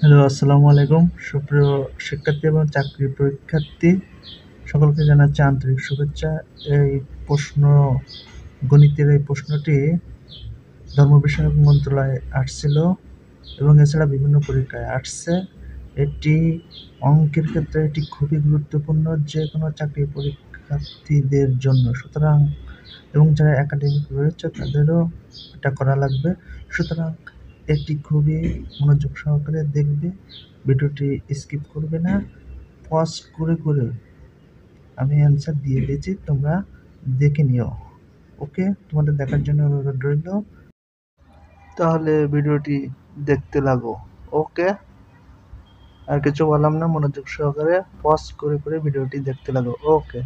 Hello, আসসালামু আলাইকুম। সুপ্রিয় শিক্ষার্থী এবং চাকরি পরীক্ষার্থী সকলকে জানাচ্ছি আন্তরিক শুভেচ্ছা। এই প্রশ্ন গণিতের এই প্রশ্নটি ধর্ম বিষয়ক মন্ত্রণালয়ে আসছিল এবং এছাড়া বিভিন্ন পরীক্ষায় আসছে। এটি অঙ্কের ক্ষেত্রে এটি খুবই গুরুত্বপূর্ণ যে কোনো চাকরি পরীক্ষার্থীদের জন্য। সুতরাং এবং যারা একাডেমিক রয়েছে তাদেরও এটা করা লাগবে। সুতরাং এটি খুবই মনোযোগ সহকারে দেখবে, ভিডিওটি স্কিপ করবে না, পজ করে করে আমি অ্যান্সার দিয়ে দিয়েছি, তোমরা দেখে নিও। ওকে, তোমাদের দেখার জন্য অনুরোধ রইল। তাহলে ভিডিওটি দেখতে লাগো। ওকে, আর কিছু বললাম না, মনোযোগ সহকারে পজ করে করে ভিডিওটি দেখতে লাগো। ওকে।